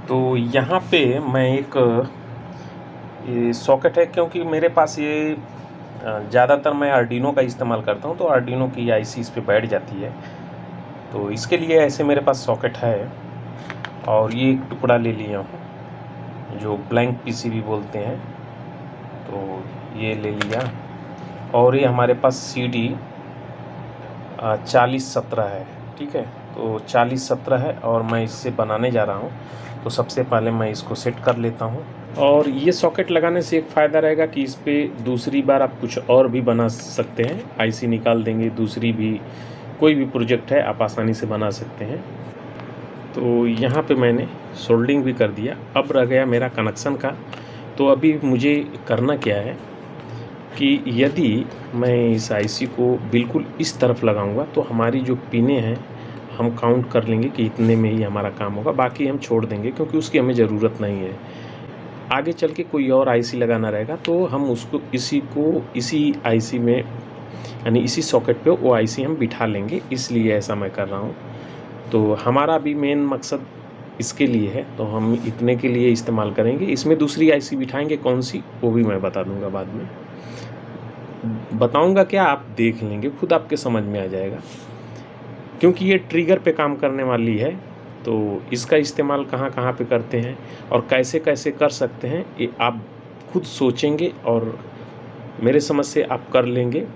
तो यहाँ पे मैं एक ये सॉकेट है, क्योंकि मेरे पास ये ज़्यादातर मैं आर्डिनो का इस्तेमाल करता हूँ, तो आर्डिनो की आईसी इस पे बैठ जाती है। तो इसके लिए ऐसे मेरे पास सॉकेट है, और ये एक टुकड़ा ले लिया हूँ जो ब्लैंक पीसीबी बोलते हैं, तो ये ले लिया। और ये हमारे पास सीडी 4017 है, ठीक है। तो 4017 है और मैं इससे बनाने जा रहा हूँ। तो सबसे पहले मैं इसको सेट कर लेता हूँ। और ये सॉकेट लगाने से एक फ़ायदा रहेगा कि इस पर दूसरी बार आप कुछ और भी बना सकते हैं। आईसी निकाल देंगे, दूसरी भी कोई भी प्रोजेक्ट है आप आसानी से बना सकते हैं। तो यहाँ पे मैंने सोल्डिंग भी कर दिया। अब रह गया मेरा कनेक्शन का। तो अभी मुझे करना क्या है कि यदि मैं इस आईसी को बिल्कुल इस तरफ लगाऊंगा तो हमारी जो पिनें हैं हम काउंट कर लेंगे कि इतने में ही हमारा काम होगा, बाकी हम छोड़ देंगे क्योंकि उसकी हमें ज़रूरत नहीं है। आगे चल के कोई और आईसी लगाना रहेगा तो हम उसको इसी आईसी में, यानी इसी सॉकेट पे वो आईसी हम बिठा लेंगे, इसलिए ऐसा मैं कर रहा हूँ। तो हमारा भी मेन मकसद इसके लिए है, तो हम इतने के लिए इस्तेमाल करेंगे। इसमें दूसरी आईसी बिठाएंगे, कौन सी वो भी मैं बता दूंगा बाद में। बताऊंगा क्या, आप देख लेंगे, खुद आपके समझ में आ जाएगा। क्योंकि ये ट्रिगर पे काम करने वाली है, तो इसका इस्तेमाल कहाँ कहाँ पे करते हैं और कैसे कैसे कर सकते हैं, ये आप खुद सोचेंगे और मेरे समझ से आप कर लेंगे।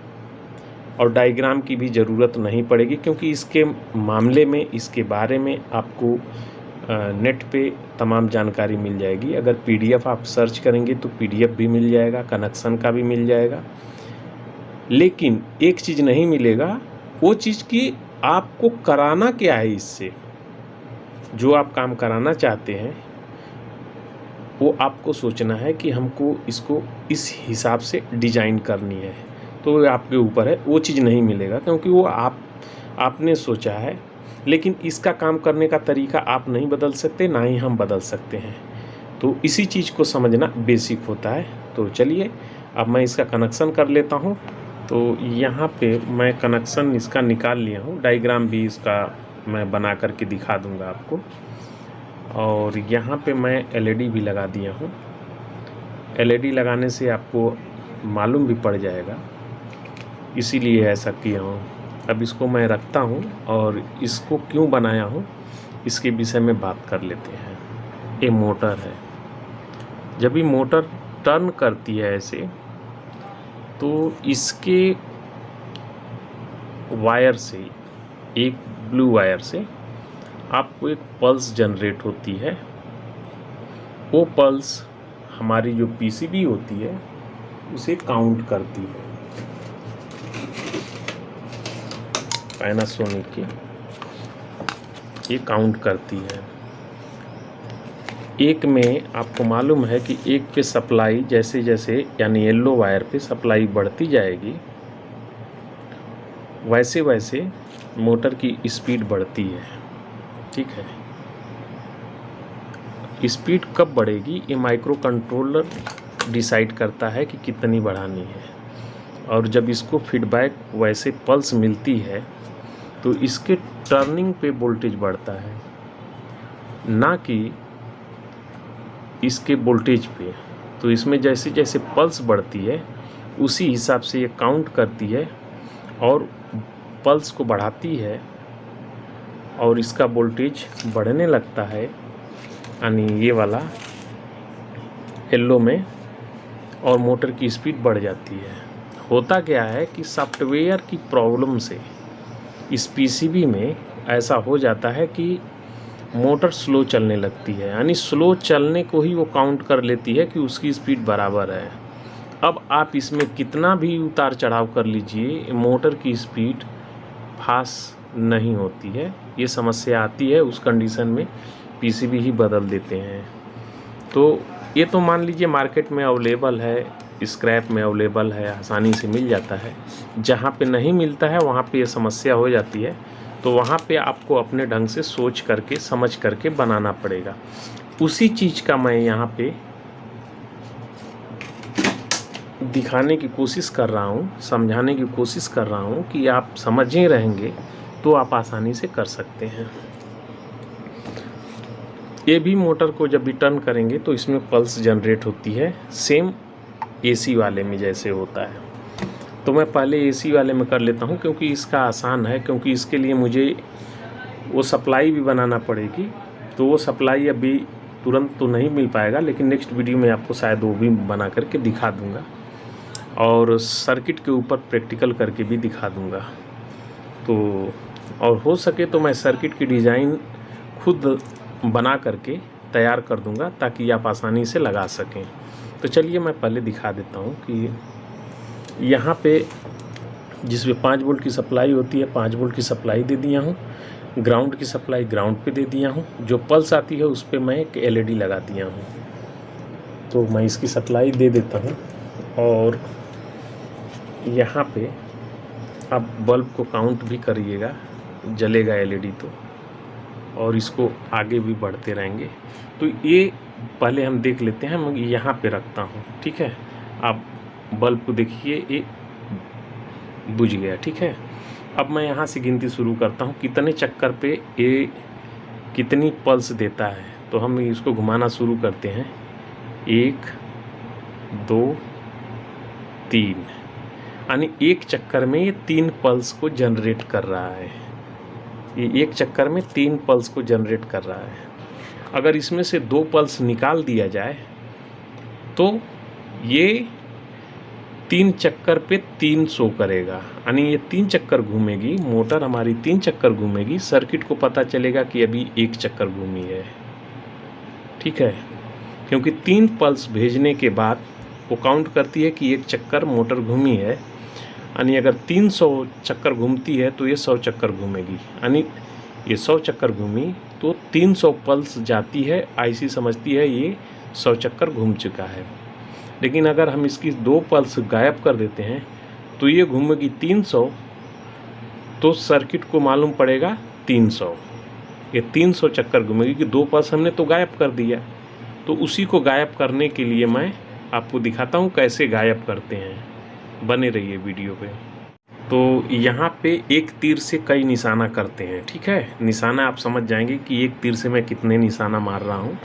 और डायग्राम की भी ज़रूरत नहीं पड़ेगी, क्योंकि इसके मामले में, इसके बारे में आपको नेट पे तमाम जानकारी मिल जाएगी। अगर पीडीएफ आप सर्च करेंगे तो पीडीएफ भी मिल जाएगा, कनेक्शन का भी मिल जाएगा। लेकिन एक चीज़ नहीं मिलेगा, वो चीज़ कि आपको कराना क्या है। इससे जो आप काम कराना चाहते हैं वो आपको सोचना है कि हमको इसको इस हिसाब से डिज़ाइन करनी है, तो वो आपके ऊपर है। वो चीज़ नहीं मिलेगा क्योंकि वो आपने सोचा है, लेकिन इसका काम करने का तरीका आप नहीं बदल सकते, ना ही हम बदल सकते हैं। तो इसी चीज़ को समझना बेसिक होता है। तो चलिए अब मैं इसका कनेक्शन कर लेता हूँ। तो यहाँ पे मैं कनेक्शन इसका निकाल लिया हूँ, डायग्राम भी इसका मैं बना करके दिखा दूँगा आपको। और यहाँ पे मैं एलईडी भी लगा दिया हूँ। एलईडी लगाने से आपको मालूम भी पड़ जाएगा, इसीलिए ऐसा किया हूँ। अब इसको मैं रखता हूँ और इसको क्यों बनाया हूँ इसके विषय में बात कर लेते हैं। ये मोटर है, जब भी मोटर टर्न करती है ऐसे, तो इसके वायर से, एक ब्लू वायर से आपको एक पल्स जनरेट होती है। वो पल्स हमारी जो पीसीबी होती है उसे काउंट करती है। पैनासोनिक की ये काउंट करती है। एक में आपको मालूम है कि एक पे सप्लाई जैसे जैसे, यानी येलो वायर पे सप्लाई बढ़ती जाएगी, वैसे वैसे मोटर की स्पीड बढ़ती है, ठीक है। स्पीड कब बढ़ेगी ये माइक्रो कंट्रोलर डिसाइड करता है कि कितनी बढ़ानी है। और जब इसको फीडबैक वैसे पल्स मिलती है तो इसके टर्निंग पे वोल्टेज बढ़ता है, ना कि इसके वोल्टेज पे। तो इसमें जैसे जैसे पल्स बढ़ती है उसी हिसाब से ये काउंट करती है और पल्स को बढ़ाती है, और इसका वोल्टेज बढ़ने लगता है, यानी ये वाला येलो में, और मोटर की स्पीड बढ़ जाती है। होता क्या है कि सॉफ्टवेयर की प्रॉब्लम से इस पीसीबी में ऐसा हो जाता है कि मोटर स्लो चलने लगती है, यानी स्लो चलने को ही वो काउंट कर लेती है कि उसकी स्पीड बराबर है। अब आप इसमें कितना भी उतार चढ़ाव कर लीजिए, मोटर की स्पीड फास्ट नहीं होती है। ये समस्या आती है, उस कंडीशन में पीसीबी ही बदल देते हैं। तो ये तो मान लीजिए मार्केट में अवेलेबल है, स्क्रैप में अवेलेबल है, आसानी से मिल जाता है। जहाँ पे नहीं मिलता है वहाँ पे ये समस्या हो जाती है, तो वहाँ पे आपको अपने ढंग से सोच करके, समझ करके बनाना पड़ेगा। उसी चीज़ का मैं यहाँ पे दिखाने की कोशिश कर रहा हूँ, समझाने की कोशिश कर रहा हूँ कि आप समझे रहेंगे तो आप आसानी से कर सकते हैं। ये भी मोटर को जब भी टर्न करेंगे तो इसमें पल्स जनरेट होती है, सेम एसी वाले में जैसे होता है। तो मैं पहले एसी वाले में कर लेता हूँ क्योंकि इसका आसान है, क्योंकि इसके लिए मुझे वो सप्लाई भी बनाना पड़ेगी। तो वो सप्लाई अभी तुरंत तो नहीं मिल पाएगा, लेकिन नेक्स्ट वीडियो में आपको शायद वो भी बना करके दिखा दूँगा और सर्किट के ऊपर प्रैक्टिकल करके भी दिखा दूँगा। तो और हो सके तो मैं सर्किट की डिज़ाइन खुद बना करके तैयार कर दूँगा ताकि आप आसानी से लगा सकें। तो चलिए मैं पहले दिखा देता हूँ कि यहाँ पे जिसमें 5 वोल्ट की सप्लाई होती है 5 वोल्ट की सप्लाई दे दिया हूँ, ग्राउंड की सप्लाई ग्राउंड पे दे दिया हूँ, जो पल्स आती है उस पर मैं एक एलईडी लगा दिया हूँ। तो मैं इसकी सप्लाई दे देता हूँ और यहाँ पे आप बल्ब को काउंट भी करिएगा, जलेगा एलईडी तो, और इसको आगे भी बढ़ते रहेंगे। तो ये पहले हम देख लेते हैं, मैं यहाँ पे रखता हूँ, ठीक है। आप बल्ब को देखिए, ये बुझ गया, ठीक है। अब मैं यहाँ से गिनती शुरू करता हूँ कितने चक्कर पे ये कितनी पल्स देता है। तो हम इसको घुमाना शुरू करते हैं, 1 2 3, यानी एक चक्कर में ये 3 पल्स को जनरेट कर रहा है। ये एक चक्कर में 3 पल्स को जनरेट कर रहा है। अगर इसमें से 2 पल्स निकाल दिया जाए तो ये 3 चक्कर पे 3 शो करेगा, यानी ये 3 चक्कर घूमेगी मोटर हमारी, 3 चक्कर घूमेगी। सर्किट को पता चलेगा कि अभी 1 चक्कर घूमी है, ठीक है, क्योंकि 3 पल्स भेजने के बाद वो काउंट करती है कि 1 चक्कर मोटर घूमी है। यानी अगर 300 चक्कर घूमती है तो ये 100 चक्कर घूमेगी, यानी ये 100 चक्कर घूमी तो 300 पल्स जाती है, आईसी समझती है ये 100 चक्कर घूम चुका है। लेकिन अगर हम इसकी 2 पल्स गायब कर देते हैं तो ये घूमेगी 300, तो सर्किट को मालूम पड़ेगा 300, ये 300 चक्कर घूमेगी कि 2 पल्स हमने तो गायब कर दिया। तो उसी को गायब करने के लिए मैं आपको दिखाता हूँ कैसे गायब करते हैं, बने रहिए वीडियो पे। तो यहाँ पे एक तीर से कई निशाना करते हैं, ठीक है। निशाना आप समझ जाएंगे कि एक तीर से मैं कितने निशाना मार रहा हूँ,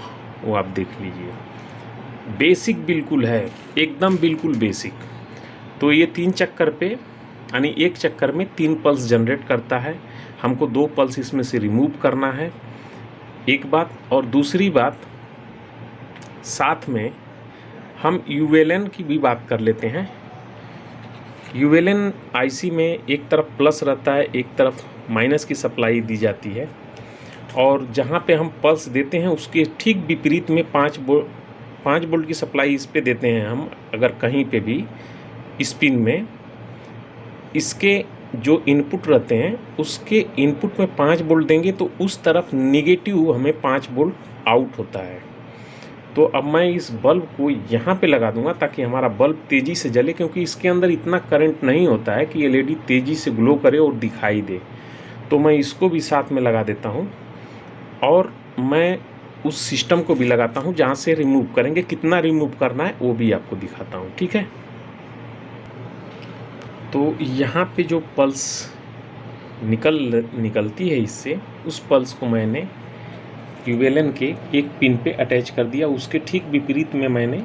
वो आप देख लीजिए। बेसिक बिल्कुल है, एकदम बिल्कुल बेसिक। तो ये 3 चक्कर पे, यानी एक चक्कर में 3 पल्स जनरेट करता है। हमको 2 पल्स इसमें से रिमूव करना है, एक बात। और दूसरी बात, साथ में हम यूएलएन की भी बात कर लेते हैं। यूएलएन आईसी में एक तरफ प्लस रहता है, एक तरफ माइनस की सप्लाई दी जाती है, और जहाँ पे हम पल्स देते हैं उसके ठीक विपरीत में 5 वोल्ट की सप्लाई इस पे देते हैं हम। अगर कहीं पे भी स्पिन में इसके जो इनपुट रहते हैं उसके इनपुट में 5 वोल्ट देंगे तो उस तरफ निगेटिव हमें 5 वोल्ट आउट होता है। तो अब मैं इस बल्ब को यहाँ पे लगा दूंगा ताकि हमारा बल्ब तेज़ी से जले, क्योंकि इसके अंदर इतना करंट नहीं होता है कि एलईडी तेज़ी से ग्लो करे और दिखाई दे। तो मैं इसको भी साथ में लगा देता हूँ और मैं उस सिस्टम को भी लगाता हूँ जहाँ से रिमूव करेंगे। कितना रिमूव करना है वो भी आपको दिखाता हूँ, ठीक है। तो यहाँ पे जो पल्स निकलती है इससे, उस पल्स को मैंने यूएलएन के एक पिन पे अटैच कर दिया। उसके ठीक विपरीत में मैंने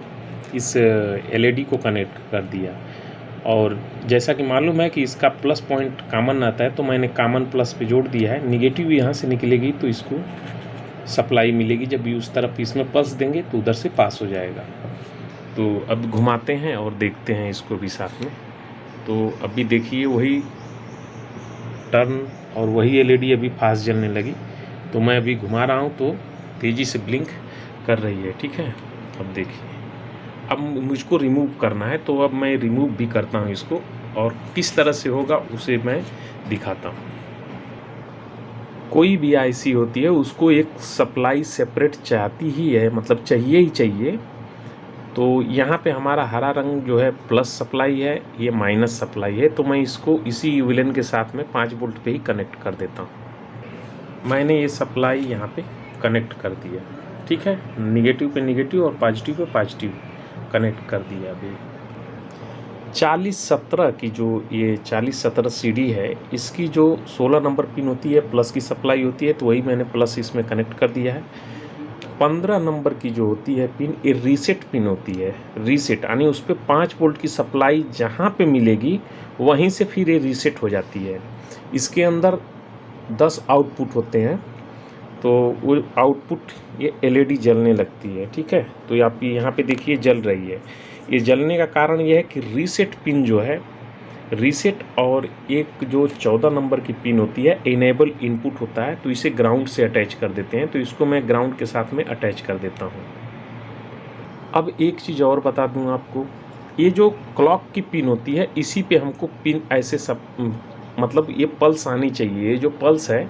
इस एलईडी को कनेक्ट कर दिया। और जैसा कि मालूम है कि इसका प्लस पॉइंट कॉमन आता है, तो मैंने कॉमन प्लस पे जोड़ दिया है। निगेटिव यहाँ से निकलेगी तो इसको सप्लाई मिलेगी, जब भी उस तरफ इसमें पल्स देंगे तो उधर से पास हो जाएगा। तो अब घुमाते हैं और देखते हैं इसको भी साथ में। तो अभी देखिए वही टर्न और वही एलईडी अभी फास्ट जलने लगी। तो मैं अभी घुमा रहा हूँ तो तेज़ी से ब्लिंक कर रही है, ठीक है। अब देखिए, अब मुझको रिमूव करना है, तो अब मैं रिमूव भी करता हूँ इसको, और किस तरह से होगा उसे मैं दिखाता हूँ। कोई भी आईसी होती है उसको एक सप्लाई सेपरेट चाहती ही है, मतलब चाहिए ही चाहिए। तो यहाँ पे हमारा हरा रंग जो है प्लस सप्लाई है, ये माइनस सप्लाई है। तो मैं इसको इसी यूएलएन के साथ में 5 वोल्ट पे ही कनेक्ट कर देता हूँ। मैंने ये सप्लाई यहाँ पे कनेक्ट कर दिया, ठीक है। निगेटिव पे निगेटिव और पॉजिटिव पे पॉजिटिव कनेक्ट कर दिया। अभी 4017 की जो ये 4017 सीडी है, इसकी जो 16 नंबर पिन होती है प्लस की सप्लाई होती है, तो वही मैंने प्लस इसमें कनेक्ट कर दिया है। 15 नंबर की जो होती है पिन, ये रीसेट पिन होती है। रीसेट यानी उस पर 5 वोल्ट की सप्लाई जहाँ पे मिलेगी वहीं से फिर ये रीसेट हो जाती है। इसके अंदर 10 आउटपुट होते हैं, तो वो आउटपुट ये एलईडी जलने लगती है। ठीक है, तो आप यहाँ पे देखिए जल रही है। ये जलने का कारण ये है कि रीसेट पिन जो है, रीसेट और एक जो 14 नंबर की पिन होती है इनेबल इनपुट होता है, तो इसे ग्राउंड से अटैच कर देते हैं। तो इसको मैं ग्राउंड के साथ में अटैच कर देता हूँ। अब एक चीज़ और बता दूँ आपको, ये जो क्लॉक की पिन होती है इसी पे हमको पिन ऐसे सब मतलब ये पल्स आनी चाहिए। ये जो पल्स है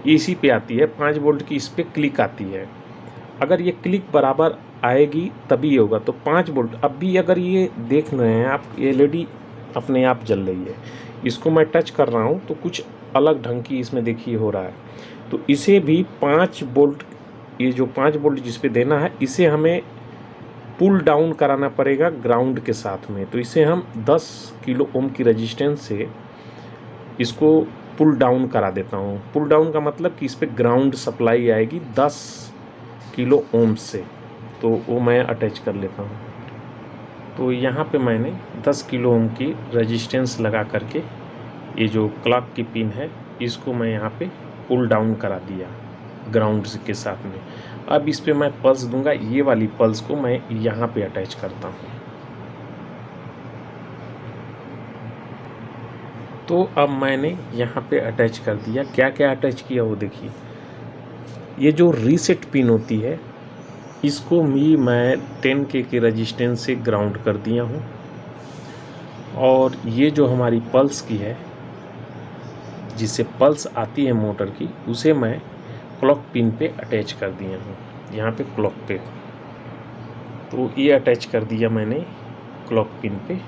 इसी पे आती है, 5 वोल्ट की इस पर क्लिक आती है। अगर ये क्लिक बराबर आएगी तभी ये होगा। तो 5 वोल्ट अब भी अगर ये देख रहे हैं आप, एलईडी अपने आप जल रही है। इसको मैं टच कर रहा हूँ तो कुछ अलग ढंग की इसमें देखिए हो रहा है। तो इसे भी 5 वोल्ट, ये जो 5 वोल्ट जिस पे देना है इसे हमें पुल डाउन कराना पड़ेगा ग्राउंड के साथ में। तो इसे हम 10 किलो ओम की रेजिस्टेंस से इसको पुल डाउन करा देता हूँ। पुल डाउन का मतलब कि इस पर ग्राउंड सप्लाई आएगी 10 किलो ओम से, तो वो मैं अटैच कर लेता हूँ। तो यहाँ पे मैंने 10 किलो ओम की रेजिस्टेंस लगा करके ये जो क्लॉक की पिन है इसको मैं यहाँ पे पुल डाउन करा दिया ग्राउंड के साथ में। अब इस पे मैं पल्स दूंगा, ये वाली पल्स को मैं यहाँ पे अटैच करता हूँ। तो अब मैंने यहाँ पे अटैच कर दिया। क्या क्या अटैच किया वो देखिए। ये जो रीसेट पिन होती है इसको भी मैं 10K की रेजिस्टेंस से ग्राउंड कर दिया हूँ। और ये जो हमारी पल्स की है, जिससे पल्स आती है मोटर की, उसे मैं क्लॉक पिन पे अटैच कर दिया हूँ, यहाँ पे क्लॉक पे। तो ये अटैच कर दिया मैंने क्लॉक पिन पे।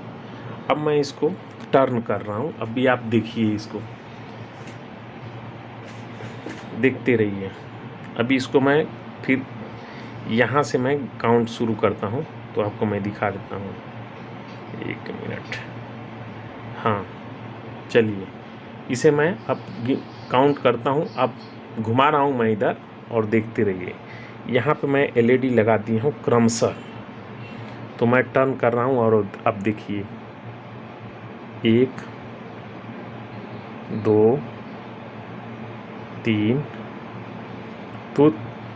अब मैं इसको टर्न कर रहा हूँ। अभी आप देखिए, इसको देखते रहिए। अभी इसको मैं फिर यहाँ से मैं काउंट शुरू करता हूँ, तो आपको मैं दिखा देता हूँ। 1 मिनट। हाँ, चलिए इसे मैं अब काउंट करता हूँ। अब घुमा रहा हूँ मैं इधर और देखते रहिए। यहाँ पे मैं एलईडी लगा दी हूँ क्रमशः। तो मैं टर्न कर रहा हूँ और अब देखिए 1 2 3। तो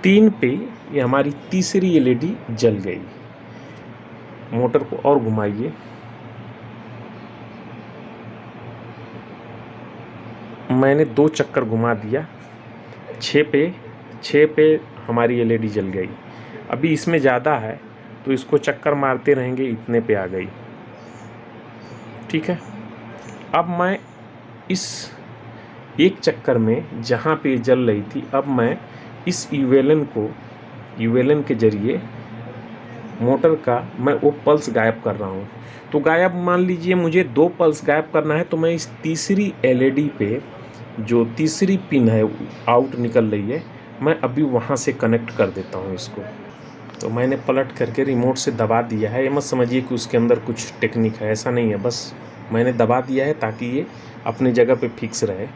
3 पे ये हमारी तीसरी एलईडी जल गई। मोटर को और घुमाइए। मैंने 2 चक्कर घुमा दिया। 6 पे हमारी एलईडी जल गई। अभी इसमें ज़्यादा है तो इसको चक्कर मारते रहेंगे, इतने पे आ गई। ठीक है। अब मैं इस एक चक्कर में जहाँ पे जल रही थी, अब मैं इस यूवेलन के जरिए मोटर का मैं वो पल्स गायब कर रहा हूँ। तो गायब, मान लीजिए मुझे 2 पल्स गायब करना है, तो मैं इस तीसरी एलईडी पे जो तीसरी पिन है आउट निकल रही है, मैं अभी वहाँ से कनेक्ट कर देता हूँ इसको। तो मैंने पलट करके रिमोट से दबा दिया है। ये मत समझिए कि उसके अंदर कुछ टेक्निक है, ऐसा नहीं है। बस मैंने दबा दिया है ताकि ये अपने जगह पे फिक्स रहे।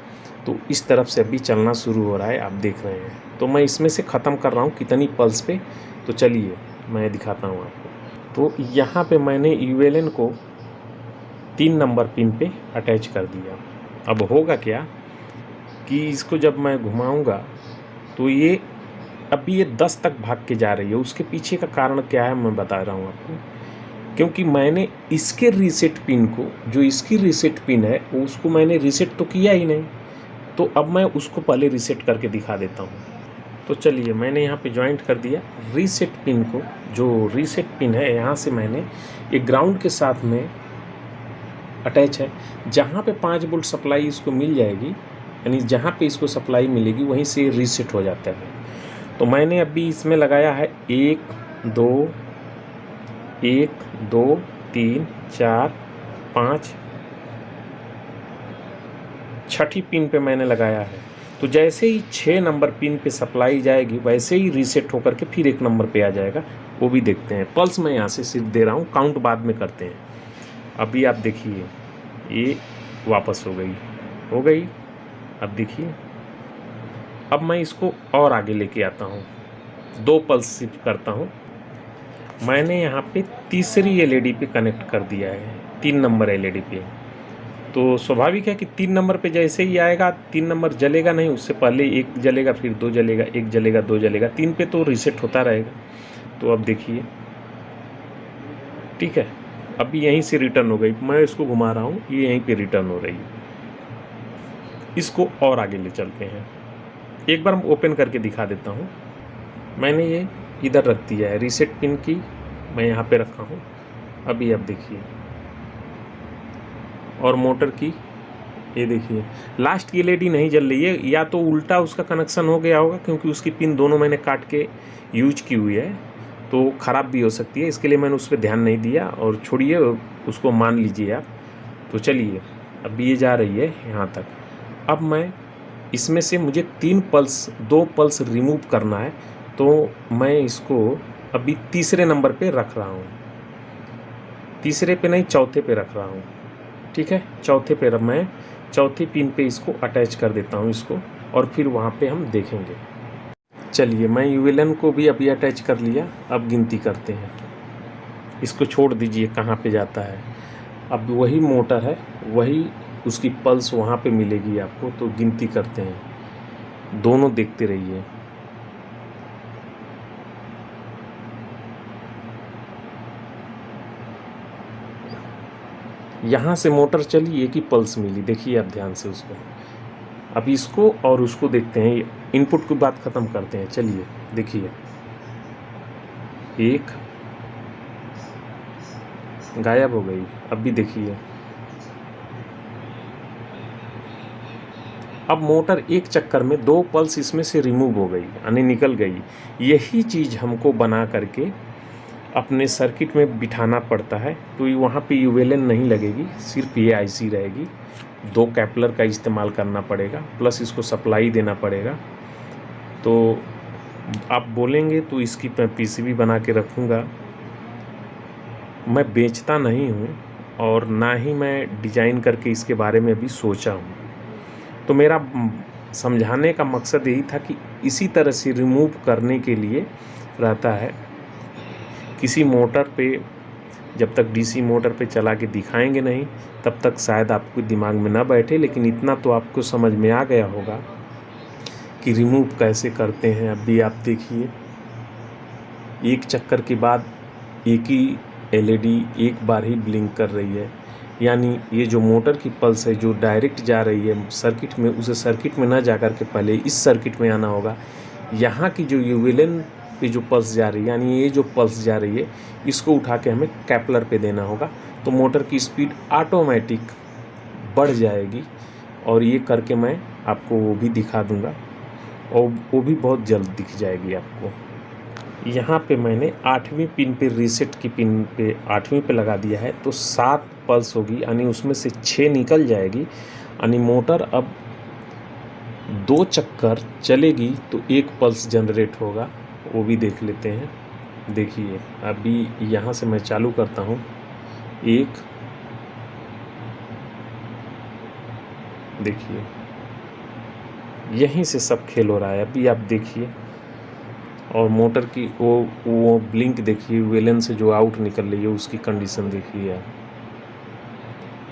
तो इस तरफ से अभी चलना शुरू हो रहा है, आप देख रहे हैं। तो मैं इसमें से ख़त्म कर रहा हूँ कितनी पल्स पे। तो चलिए मैं दिखाता हूँ आपको। तो यहाँ पे मैंने यूएलएन को 3 नंबर पिन पे अटैच कर दिया। अब होगा क्या कि इसको जब मैं घुमाऊँगा तो ये अभी ये 10 तक भाग के जा रही है। उसके पीछे का कारण क्या है मैं बता रहा हूँ आपको। क्योंकि मैंने इसके रीसेट पिन को, जो इसकी रीसेट पिन है, उसको मैंने रीसेट तो किया ही नहीं। तो अब मैं उसको पहले रीसेट करके दिखा देता हूँ। तो चलिए मैंने यहाँ पे ज्वाइंट कर दिया रीसेट पिन को। जो रीसेट पिन है यहाँ से मैंने एक ग्राउंड के साथ में अटैच है। जहाँ पे 5 वोल्ट सप्लाई इसको मिल जाएगी, यानी जहाँ पे इसको सप्लाई मिलेगी वहीं से रीसेट हो जाता है। तो मैंने अभी इसमें लगाया है 1 2 3 4 5, छठी पिन पे मैंने लगाया है। तो जैसे ही 6 नंबर पिन पे सप्लाई जाएगी वैसे ही रीसेट होकर के फिर 1 नंबर पे आ जाएगा। वो भी देखते हैं। पल्स मैं यहाँ से सिर्फ दे रहा हूँ, काउंट बाद में करते हैं। अभी आप देखिए ये वापस हो गई। अब देखिए, अब मैं इसको और आगे लेके आता हूँ। 2 पल्स शिफ्ट करता हूँ। मैंने यहाँ पे तीसरी एलईडी पे कनेक्ट कर दिया है, 3 नंबर एलईडी पे। तो स्वाभाविक है कि 3 नंबर पे जैसे ही आएगा 3 नंबर जलेगा नहीं, उससे पहले 1 जलेगा, फिर 2 जलेगा, 1 जलेगा, 2 जलेगा, 3 पे तो रीसेट होता रहेगा। तो अब देखिए, ठीक है, अभी यहीं से रिटर्न हो गई, मैं इसको घुमा रहा हूँ, ये यहीं पे रिटर्न हो रही है। इसको और आगे ले चलते हैं, एक बार ओपन करके दिखा देता हूँ। मैंने ये इधर रख दिया है, रीसेट पिन की मैं यहाँ पे रखा हूँ। अभी आप देखिए, और मोटर की ये देखिए, लास्ट की एलईडी नहीं जल रही है, या तो उल्टा उसका कनेक्शन हो गया होगा, क्योंकि उसकी पिन दोनों मैंने काट के यूज की हुई है, तो ख़राब भी हो सकती है, इसके लिए मैंने उस पर ध्यान नहीं दिया। और छोड़िए उसको, मान लीजिए आप। तो चलिए, अब ये जा रही है यहाँ तक। अब मैं इसमें से मुझे 2 पल्स रिमूव करना है, तो मैं इसको अभी तीसरे नंबर पे रख रहा हूँ, तीसरे पे नहीं, चौथे पे रख रहा हूँ। ठीक है, चौथे पे मैं चौथी पिन पे इसको अटैच कर देता हूँ इसको, और फिर वहाँ पे हम देखेंगे। चलिए, मैं यूएलएन को भी अभी अटैच कर लिया। अब गिनती करते हैं, इसको छोड़ दीजिए कहाँ पे जाता है। अब वही मोटर है, वही उसकी पल्स वहाँ पे मिलेगी आपको। तो गिनती करते हैं, दोनों देखते रहिए। यहाँ से मोटर चली, एक ही पल्स मिली, देखिए आप ध्यान से उसको। अब इसको और उसको देखते हैं, इनपुट की बात ख़त्म करते हैं। चलिए देखिए, एक गायब हो गई। अब भी देखिए, अब मोटर एक चक्कर में 2 पल्स इसमें से रिमूव हो गई, यानी निकल गई। यही चीज़ हमको बना करके अपने सर्किट में बिठाना पड़ता है। तो वहाँ पे यूएलएन नहीं लगेगी, सिर्फ ये आईसी रहेगी। 2 कैपलर का इस्तेमाल करना पड़ेगा, प्लस इसको सप्लाई देना पड़ेगा। तो आप बोलेंगे तो इसकी मैं पीसीबी बना के रखूँगा। मैं बेचता नहीं हूँ, और ना ही मैं डिज़ाइन करके इसके बारे में अभी सोचा हूँ। तो मेरा समझाने का मकसद यही था कि इसी तरह से रिमूव करने के लिए रहता है। किसी मोटर पे जब तक डीसी मोटर पे चला के दिखाएंगे नहीं, तब तक शायद आपको दिमाग में ना बैठे, लेकिन इतना तो आपको समझ में आ गया होगा कि रिमूव कैसे करते हैं। अभी आप देखिए, एक चक्कर के बाद एक ही एलईडी एक बार ही ब्लिंक कर रही है, यानी ये जो मोटर की पल्स है जो डायरेक्ट जा रही है सर्किट में, उसे सर्किट में ना जा कर के पहले इस सर्किट में आना होगा। यहाँ की जो यूएलएन पे जो पल्स जा रही है, यानी ये जो पल्स जा रही है, इसको उठा के हमें कैपलर पे देना होगा। तो मोटर की स्पीड ऑटोमेटिक बढ़ जाएगी, और ये करके मैं आपको वो भी दिखा दूंगा, और वो भी बहुत जल्द दिख जाएगी आपको। यहाँ पे मैंने 8वीं पिन पे, रीसेट की पिन पे 8वीं पे लगा दिया है, तो 7 पल्स होगी, यानी उसमें से 6 निकल जाएगी, यानी मोटर अब 2 चक्कर चलेगी तो 1 पल्स जनरेट होगा। वो भी देख लेते हैं। देखिए, अभी यहाँ से मैं चालू करता हूँ, 1, देखिए यहीं से सब खेल हो रहा है। अभी आप देखिए, और मोटर की वो ब्लिंक देखिए, यूएलएन से जो आउट निकल रही है उसकी कंडीशन देखिए आप।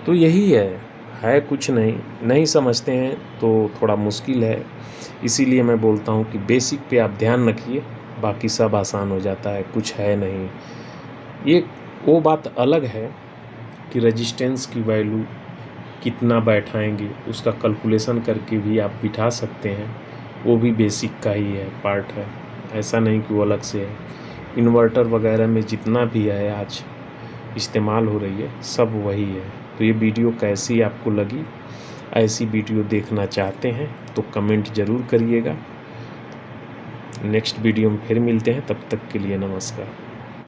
तो यही है कुछ नहीं समझते हैं तो थोड़ा मुश्किल है। इसीलिए मैं बोलता हूँ कि बेसिक पे आप ध्यान रखिए, बाकी सब आसान हो जाता है, कुछ है नहीं। ये वो बात अलग है कि रेजिस्टेंस की वैल्यू कितना बैठाएंगे, उसका कैलकुलेशन करके भी आप बिठा सकते हैं, वो भी बेसिक का ही है, पार्ट है, ऐसा नहीं कि वो अलग से है। इन्वर्टर वगैरह में जितना भी है आज इस्तेमाल हो रही है, सब वही है। तो ये वीडियो कैसी आपको लगी? ऐसी वीडियो देखना चाहते हैं तो कमेंट ज़रूर करिएगा। नेक्स्ट वीडियो में फिर मिलते हैं, तब तक के लिए नमस्कार।